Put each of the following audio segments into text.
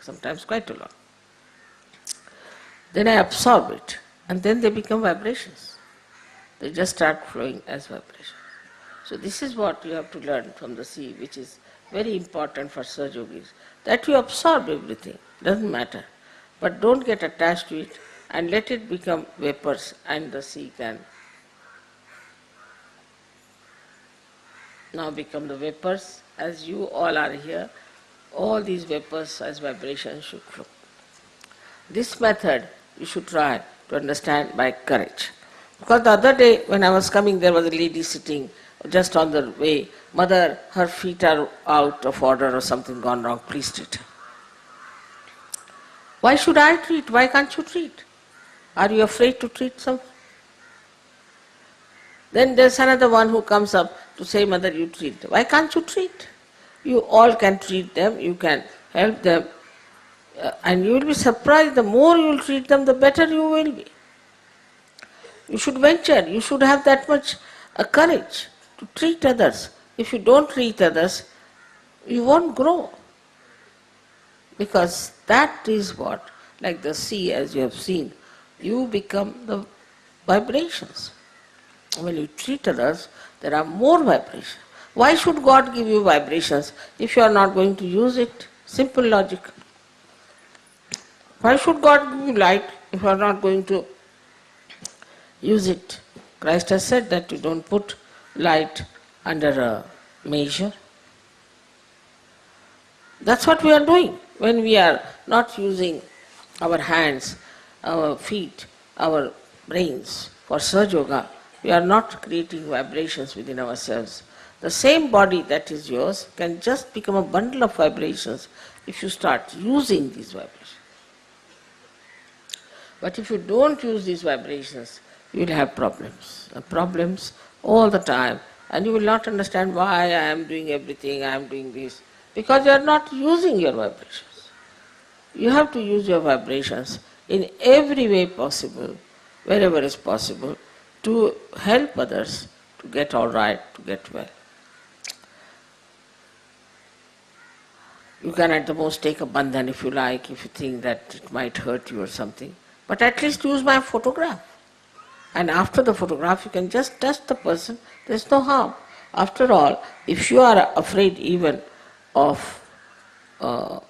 sometimes quite a lot. Then I absorb it, and then they become vibrations. They just start flowing as vibrations. So this is what you have to learn from the sea, which is very important for Saj Yogis, that you absorb everything, doesn't matter. But don't get attached to it and let it become vapors, and the sea can now become the vapors. As you all are here, all these vapors as vibrations should flow. This method you should try to understand by courage. Because the other day when I was coming, there was a lady sitting just on the way. Mother, her feet are out of order or something gone wrong, please treat her. Why should I treat? Why can't you treat? Are you afraid to treat someone? Then there's another one who comes up to say, Mother, you treat. Why can't you treat? You all can treat them, you can help them, and you will be surprised, the more you will treat them, the better you will be. You should venture, you should have that much courage to treat others. If you don't treat others, you won't grow. Because that is what, like the sea as you have seen, you become the vibrations. When you treat others, there are more vibrations. Why should God give you vibrations if you are not going to use it? Simple logic. Why should God give you light if you are not going to use it? Christ has said that you don't put light under a measure. That's what we are doing. When we are not using our hands, our feet, our brains for Saj Yoga, we are not creating vibrations within ourselves. The same body that is yours can just become a bundle of vibrations if you start using these vibrations. But if you don't use these vibrations, you will have problems all the time, and you will not understand why I am doing everything, I am doing this, because you are not using your vibrations. You have to use your vibrations in every way possible, wherever is possible, to help others to get all right, to get well. You can at the most take a bandhan if you like, if you think that it might hurt you or something, but at least use my photograph. And after the photograph, you can just touch the person, there is no harm. After all, if you are afraid even of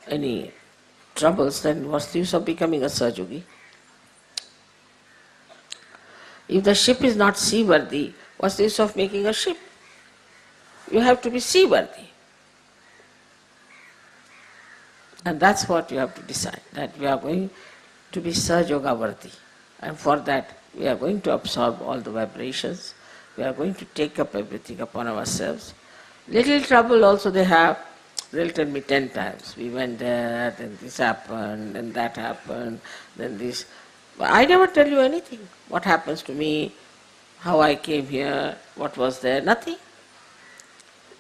any troubles, then what's the use of becoming a Saj Yogi? If the ship is not seaworthy, what's the use of making a ship? You have to be seaworthy. And that's what you have to decide, that we are going to be Saj Yoga worthy. And for that, we are going to absorb all the vibrations. We are going to take up everything upon ourselves. Little trouble also they have. They'll tell me 10 times. We went there, then this happened, then that happened, then this. But I never tell you anything. What happens to me, how I came here, what was there, nothing.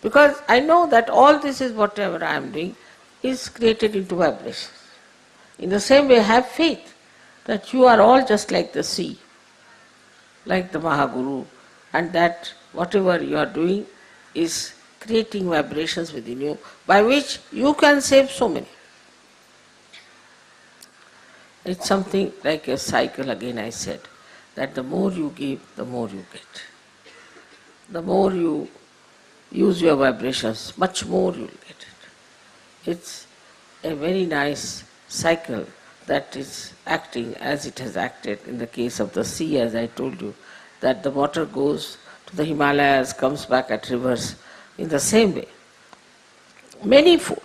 Because I know that all this is whatever I am doing is created into vibrations. In the same way, have faith that you are all just like the sea, like the Mahaguru, and that whatever you are doing is creating vibrations within you by which you can save so many. It's something like a cycle, again I said, that the more you give, the more you get. The more you use your vibrations, much more you will get it. It's a very nice cycle that is acting as it has acted in the case of the sea, as I told you, that the water goes to the Himalayas, comes back at rivers in the same way. Manyfold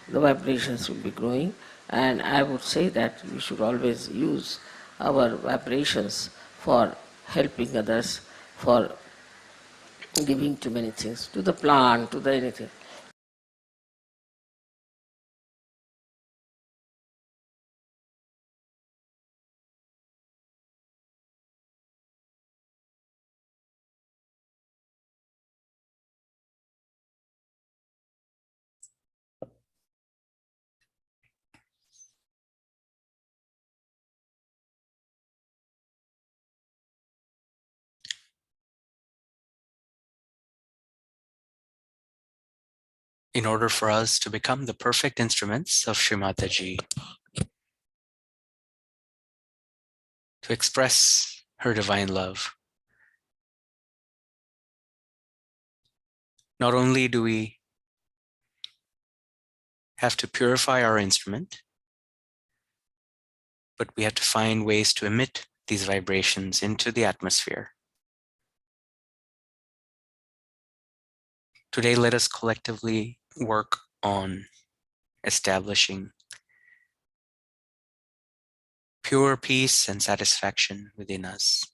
the vibrations will be growing, and I would say that we should always use our vibrations for helping others, for giving to many things, to the plant, to the anything. in order for us to become the perfect instruments of Shri Mataji, to express her divine love. Not only do we have to purify our instrument, but we have to find ways to emit these vibrations into the atmosphere. Today, let us collectively work on establishing pure peace and satisfaction within us,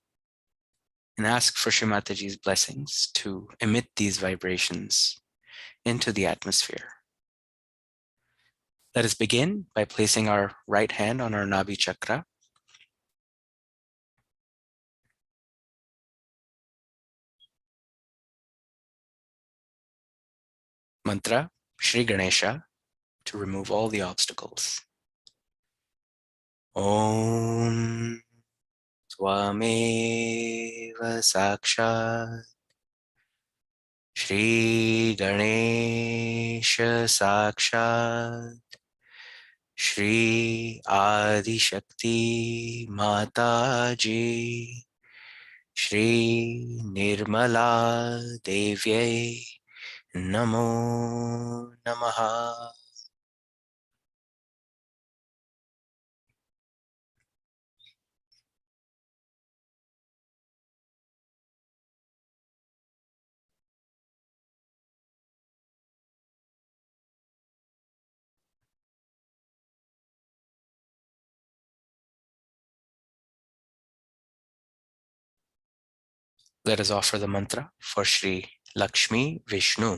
and ask for Shri Mataji's blessings to emit these vibrations into the atmosphere. Let us begin by placing our right hand on our Navi Chakra. Mantra, Shri Ganesha, to remove all the obstacles. Om Swameva Sakshat Shri Ganesha Sakshat Shri Adi Shakti Mataji Shri Nirmala Devyai Namo Namaha. Let us offer the mantra for Shri Lakshmi Vishnu.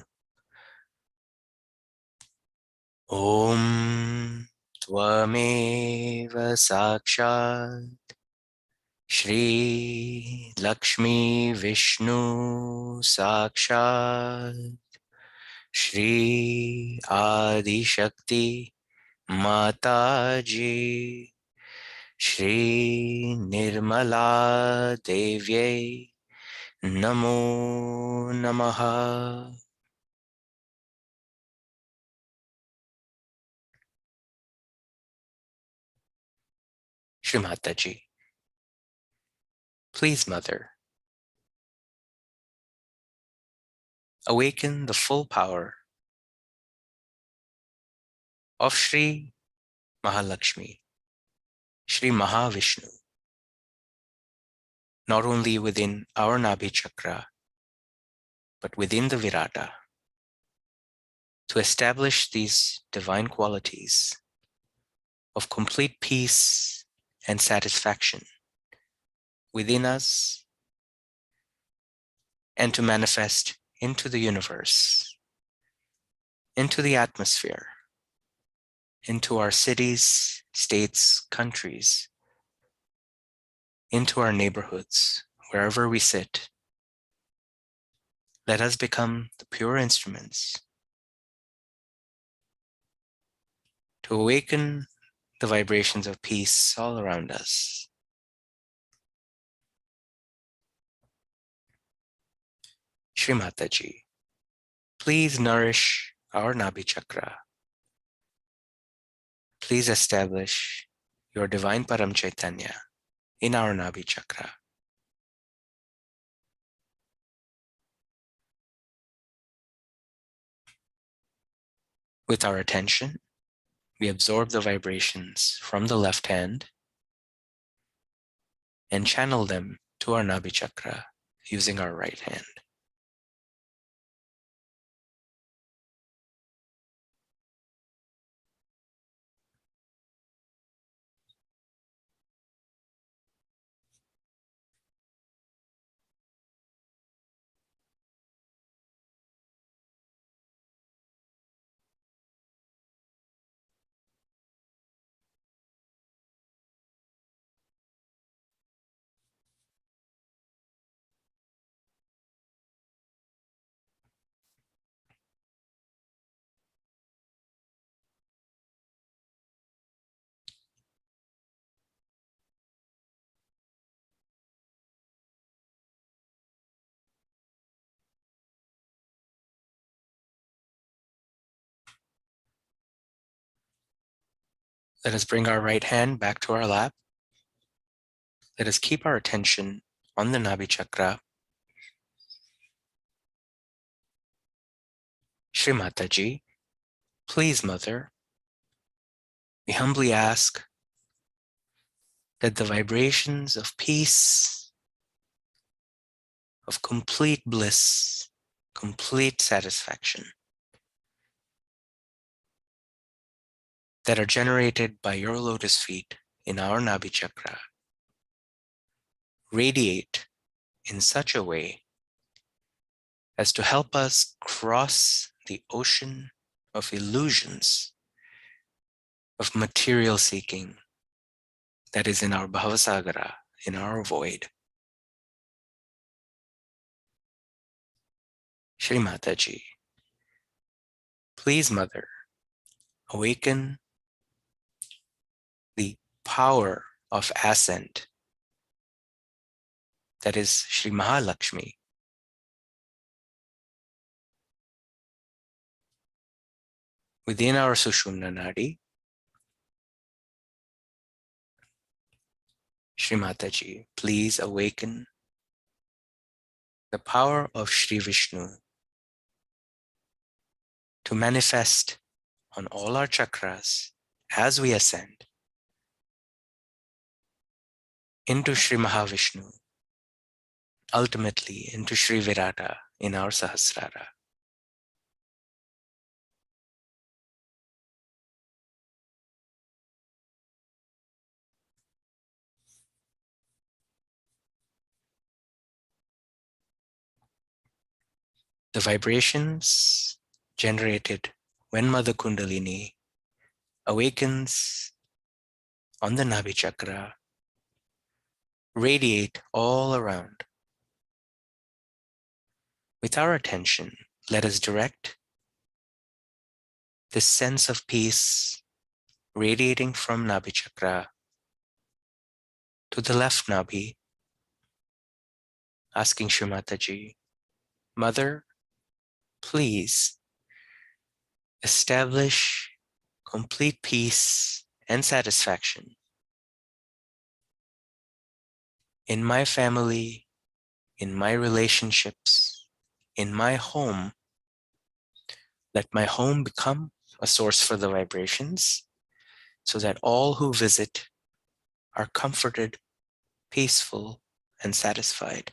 Om Tvameva Sakshat Shri Lakshmi Vishnu Sakshat Shri Adi Shakti Mataji Shri Nirmala Devyai Namo Namaha. Shri Mataji, please, Mother, awaken the full power of Shri Mahalakshmi, Shri Mahavishnu, not only within our Navi Chakra, but within the Virata, to establish these divine qualities of complete peace and satisfaction within us, and to manifest into the universe, into the atmosphere, into our cities, states, countries, into our neighborhoods, wherever we sit. Let us become the pure instruments to awaken the vibrations of peace all around us. Shri Mataji, please nourish our Nabi Chakra. Please establish your divine Param Chaitanya in our Nabi Chakra. With our attention, we absorb the vibrations from the left hand and channel them to our Nabi Chakra using our right hand. Let us bring our right hand back to our lap. Let us keep our attention on the Navi Chakra. Shri Mataji, please, Mother, we humbly ask that the vibrations of peace, of complete bliss, complete satisfaction that are generated by your lotus feet in our Navi Chakra radiate in such a way as to help us cross the ocean of illusions of material seeking that is in our Bhavasagara, in our void. Shri Mataji, please, Mother, awaken the power of ascent that is Shri Mahalakshmi within our Sushumna Nadi. Shri Mataji, please awaken the power of Shri Vishnu to manifest on all our chakras as we ascend into Shri Mahavishnu, ultimately into Shri Virata in our Sahasrara. The vibrations generated when Mother Kundalini awakens on the Navi Chakra radiate all around. With our attention, let us direct this sense of peace radiating from Navi Chakra to the left Navi, asking Shri Mataji, Mother, please establish complete peace and satisfaction in my family, in my relationships, in my home. Let my home become a source for the vibrations so that all who visit are comforted, peaceful, and satisfied.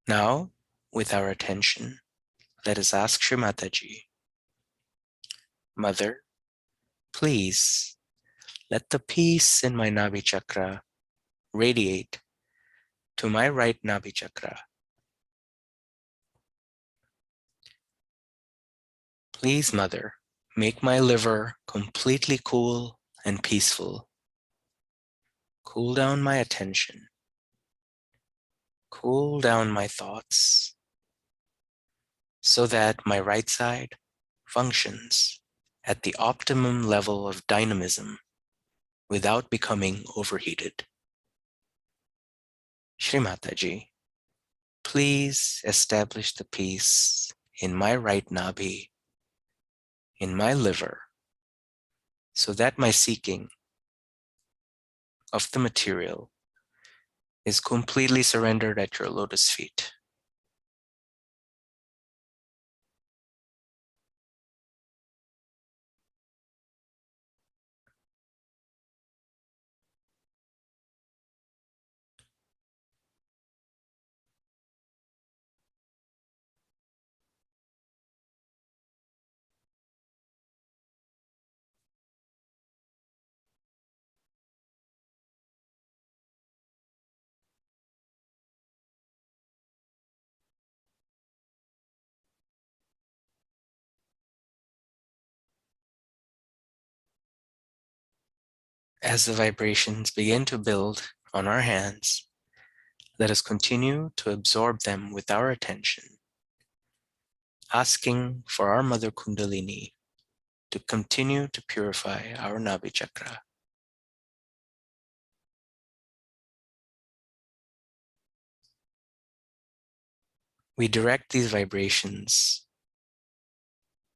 Now, with our attention, let us ask Shri Mataji, Mother, please let the peace in my Navi Chakra radiate to my right Navi Chakra. Please, Mother, make my liver completely cool and peaceful. Cool down my attention. Cool down my thoughts so that my right side functions at the optimum level of dynamism without becoming overheated. Shri Mataji, please establish the peace in my right Nabi, in my liver, so that my seeking of the material is completely surrendered at your lotus feet. As the vibrations begin to build on our hands, let us continue to absorb them with our attention, asking for our Mother Kundalini to continue to purify our Navi Chakra. We direct these vibrations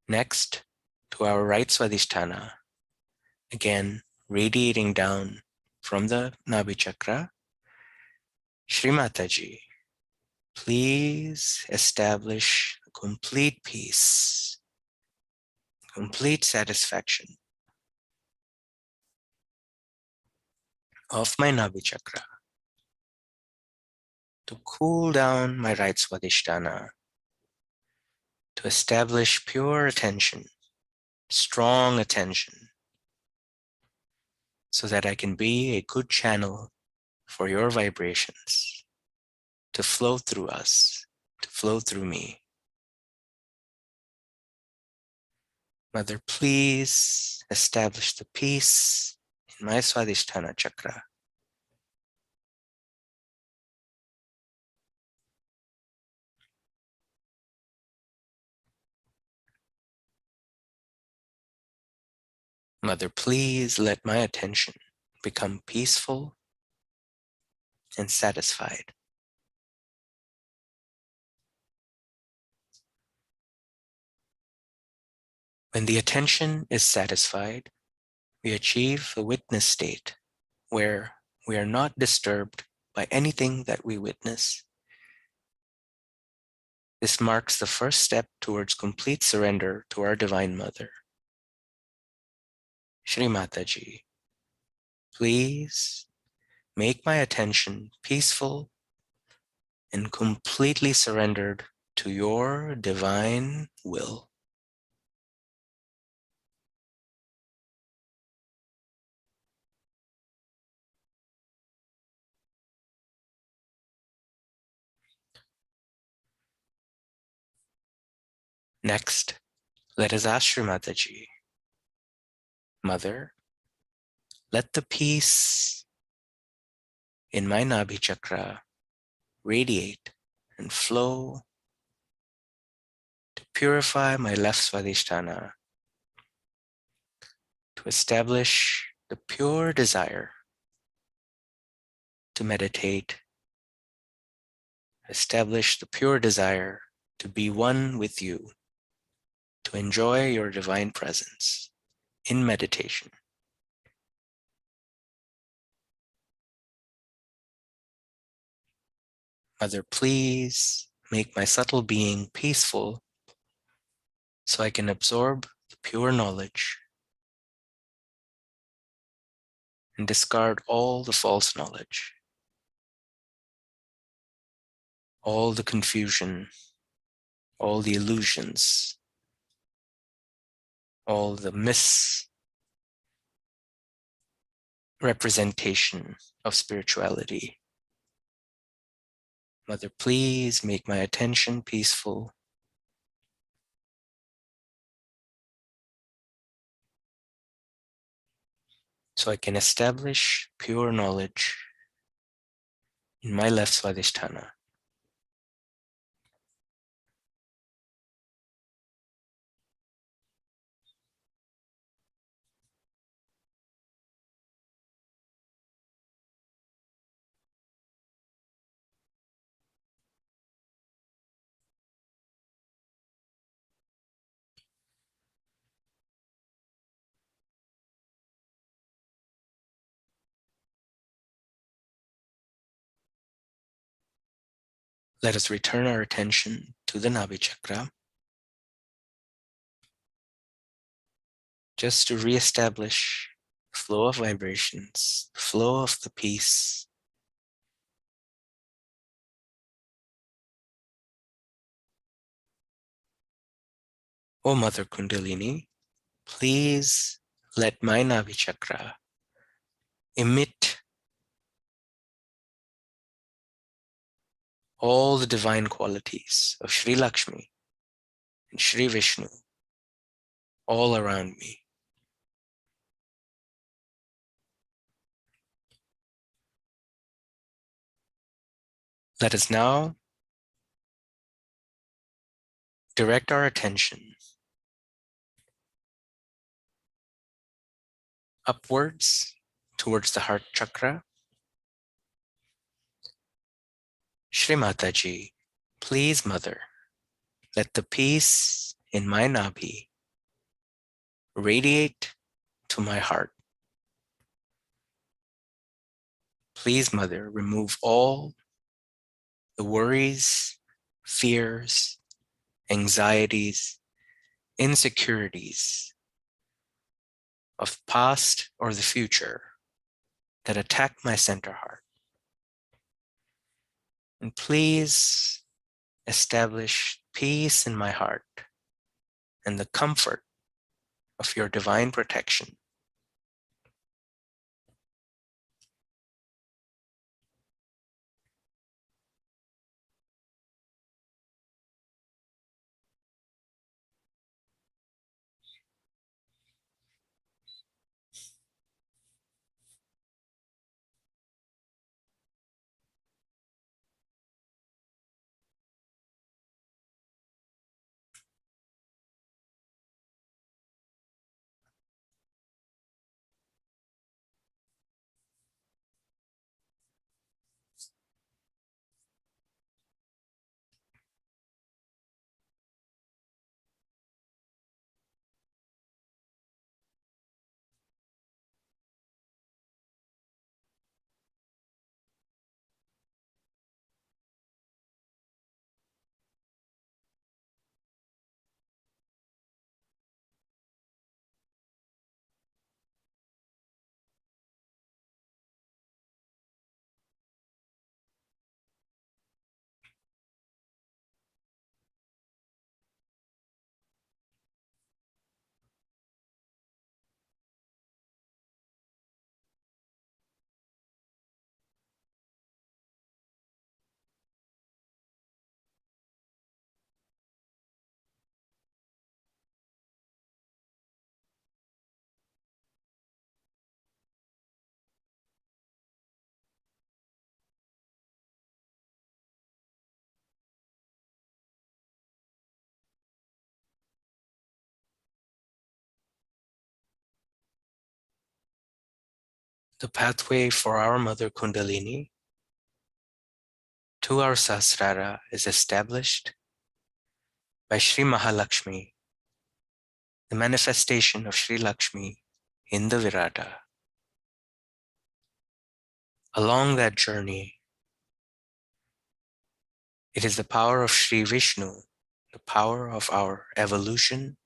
next to our right Swadhisthana, again radiating down from the Navi Chakra. Shri Mataji, please establish complete peace, complete satisfaction of my Navi Chakra to cool down my right Swadhisthana, to establish pure attention, strong attention, so that I can be a good channel for your vibrations to flow through us, to flow through me. Mother, please establish the peace in my Swadhisthana chakra. Mother, please let my attention become peaceful and satisfied. When the attention is satisfied, we achieve a witness state where we are not disturbed by anything that we witness. This marks the first step towards complete surrender to our Divine Mother. Shri Mataji, please make my attention peaceful and completely surrendered to your divine will. Next, let us ask Shri Mataji, Mother, let the peace in my Nabi Chakra radiate and flow to purify my left Swadhisthana, to establish the pure desire to meditate, establish the pure desire to be one with you, to enjoy your divine presence in meditation. Mother, please make my subtle being peaceful so I can absorb the pure knowledge and discard all the false knowledge, all the confusion, all the illusions, all the misrepresentation of spirituality. Mother, please make my attention peaceful so I can establish pure knowledge in my left Swadhisthana. Let us return our attention to the Navi Chakra, just to reestablish the flow of vibrations, the flow of the peace. O Mother Kundalini, please let my Navi Chakra emit all the divine qualities of Shri Lakshmi and Shri Vishnu all around me. Let us now direct our attention upwards towards the heart chakra. Shri Mataji, Please, Mother, let the peace in my Nabi radiate to my heart. Please, Mother, remove all the worries, fears, anxieties, insecurities of past or the future that attack my center heart. And please establish peace in my heart and the comfort of your divine protection. The pathway for our Mother Kundalini to our Sahasrara is established by Shri Mahalakshmi, the manifestation of Shri Lakshmi in the Virata. Along that journey, it is the power of Shri Vishnu, the power of our evolution,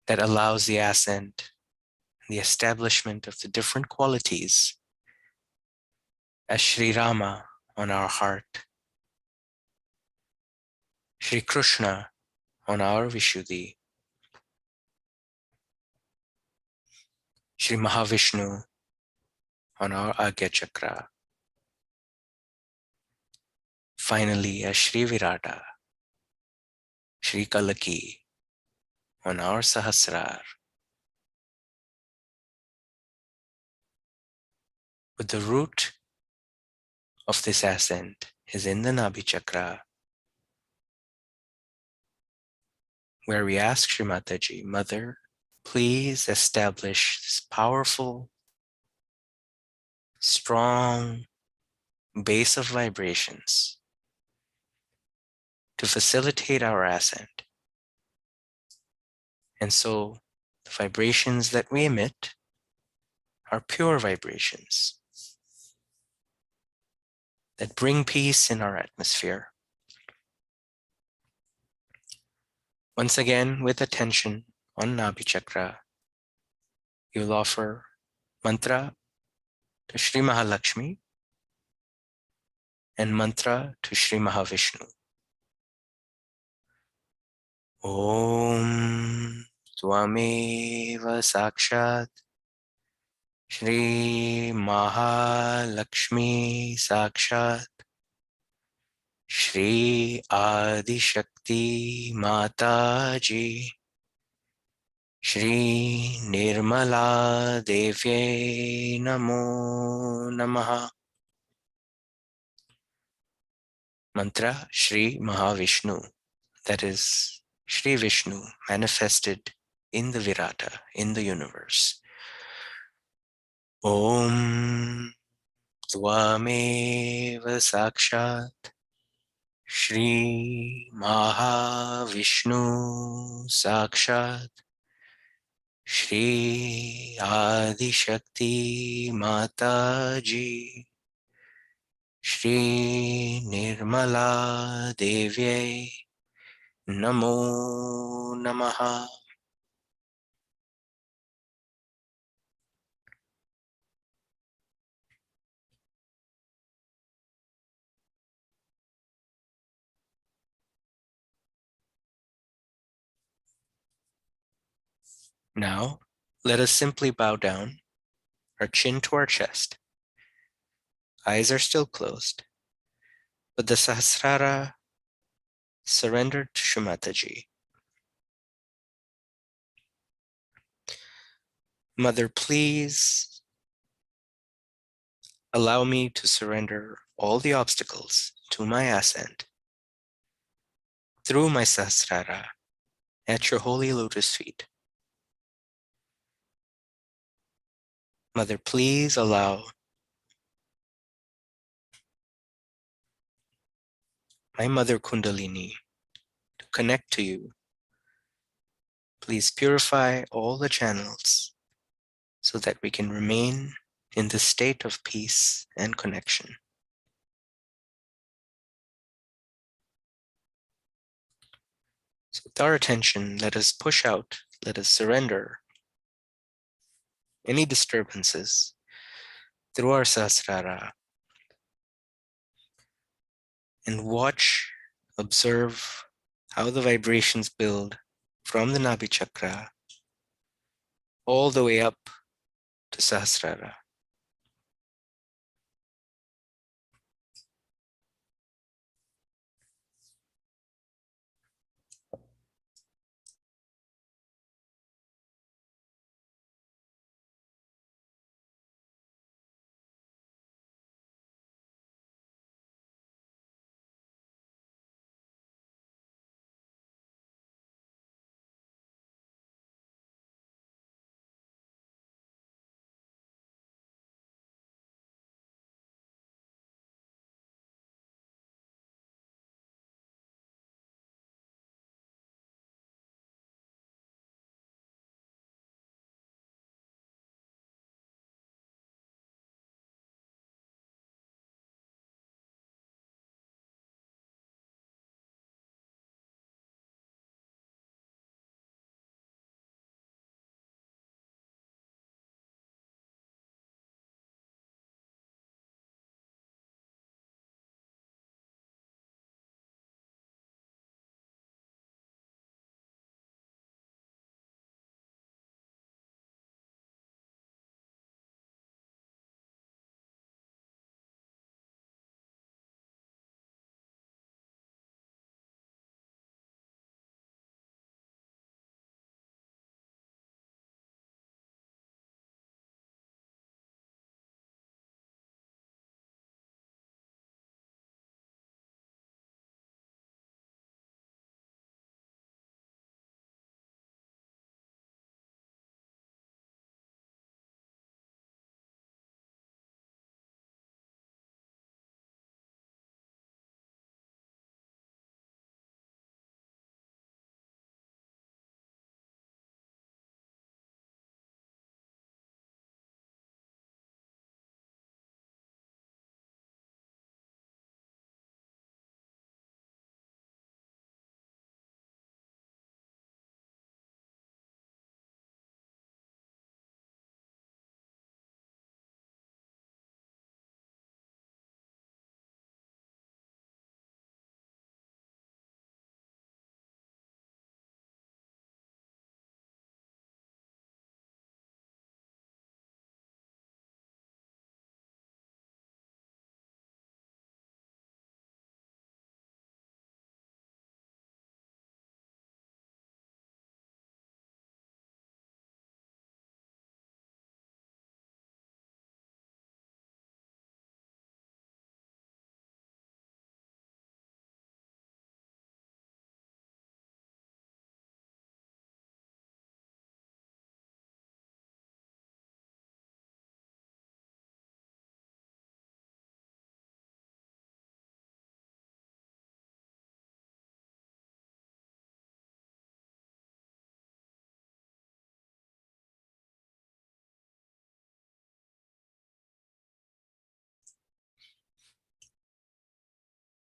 that allows the ascent, the establishment of the different qualities as Shri Rama on our heart, Shri Krishna on our Vishuddhi, Shri Mahavishnu on our Agya Chakra, finally as Shri Virata, Shri Kalaki on our Sahasrar. But the root of this ascent is in the Navi Chakra, where we ask Shri Mataji, Mother, please establish this powerful, strong base of vibrations to facilitate our ascent. And so the vibrations that we emit are pure vibrations that bring peace in our atmosphere. Once again, with attention on Navi Chakra, you'll offer mantra to Shri Mahalakshmi and mantra to Shri Mahavishnu. Om Swameva Sakshat Shri Mahalakshmi Sakshat Shri Adi Shakti Mataji Shri Nirmala Devye Namo Namaha. Mantra Shri Mahavishnu, that is Shri Vishnu manifested in the Virata, in the universe. Om Tvameva Sakshat Shri Maha Vishnu Sakshat Shri Adi Shakti Mataji Shri Nirmala Devye Namo Namaha. Now, let us simply bow down, our chin to our chest. Eyes are still closed, but the Sahasrara surrendered to Shumataji. Mother, please allow me to surrender all the obstacles to my ascent through my Sahasrara at your holy lotus feet. Mother, please allow my Mother Kundalini to connect to you. Please purify all the channels so that we can remain in the state of peace and connection. So with our attention, let us push out, let us surrender any disturbances through our Sahasrara and watch, observe how the vibrations build from the Navi Chakra all the way up to Sahasrara.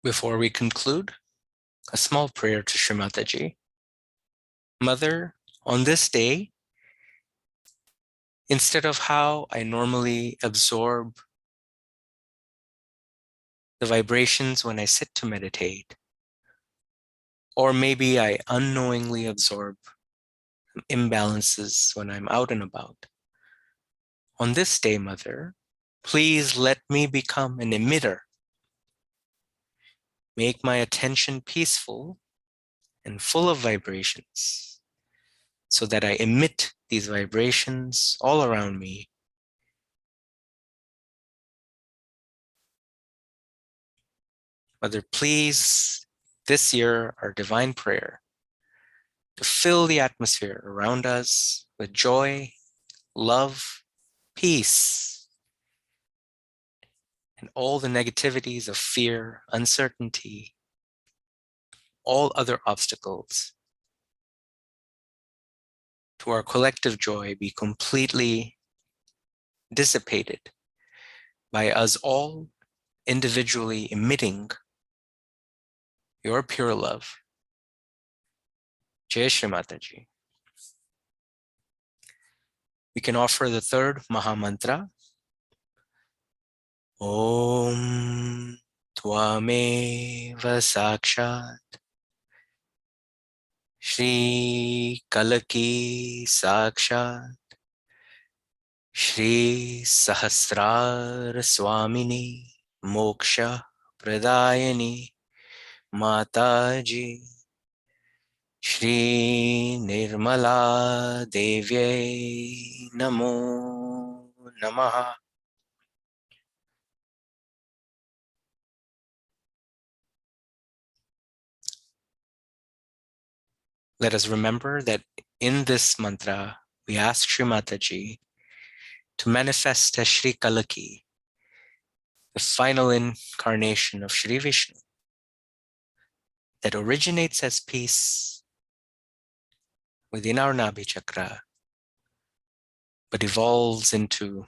Before we conclude, a small prayer to Shri Mataji. Mother, on this day, instead of how I normally absorb the vibrations when I sit to meditate, or maybe I unknowingly absorb imbalances when I'm out and about. On this day, Mother, please let me become an emitter. Make my attention peaceful and full of vibrations so that I emit these vibrations all around me. Mother, please, this year, our divine prayer to fill the atmosphere around us with joy, love, peace, and all the negativities of fear, uncertainty, all other obstacles to our collective joy be completely dissipated by us all individually emitting your pure love. Jai Shri Mataji. We can offer the third Maha Mantra. Om Tvameva Sakshat Shri Kalaki Sakshat Shri Sahasrar Swamini Moksha Pradayani Mataji Shri Nirmala Devye Namo Namaha. Let us remember that in this mantra, we ask Shri Mataji to manifest as Shri Kalaki, the final incarnation of Shri Vishnu, that originates as peace within our Navi Chakra, but evolves into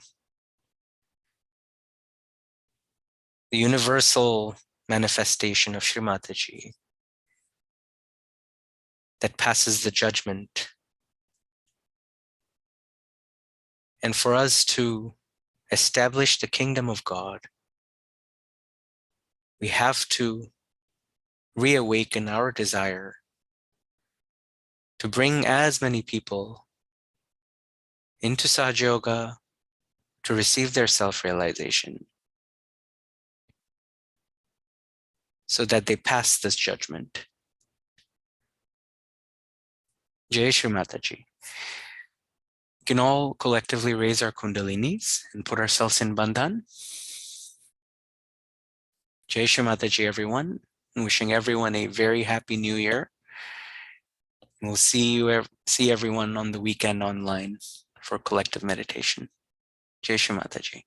the universal manifestation of Shri Mataji that passes the judgment. And for us to establish the kingdom of God, we have to reawaken our desire to bring as many people into Sahaja Yoga to receive their self-realization so that they pass this judgment. Jai Shri Mataji. We can all collectively raise our kundalinis and put ourselves in bandhan. Jai Shri Mataji, everyone. I'm wishing everyone a very happy new year. We'll see everyone on the weekend online for collective meditation. Jai Shri Mataji.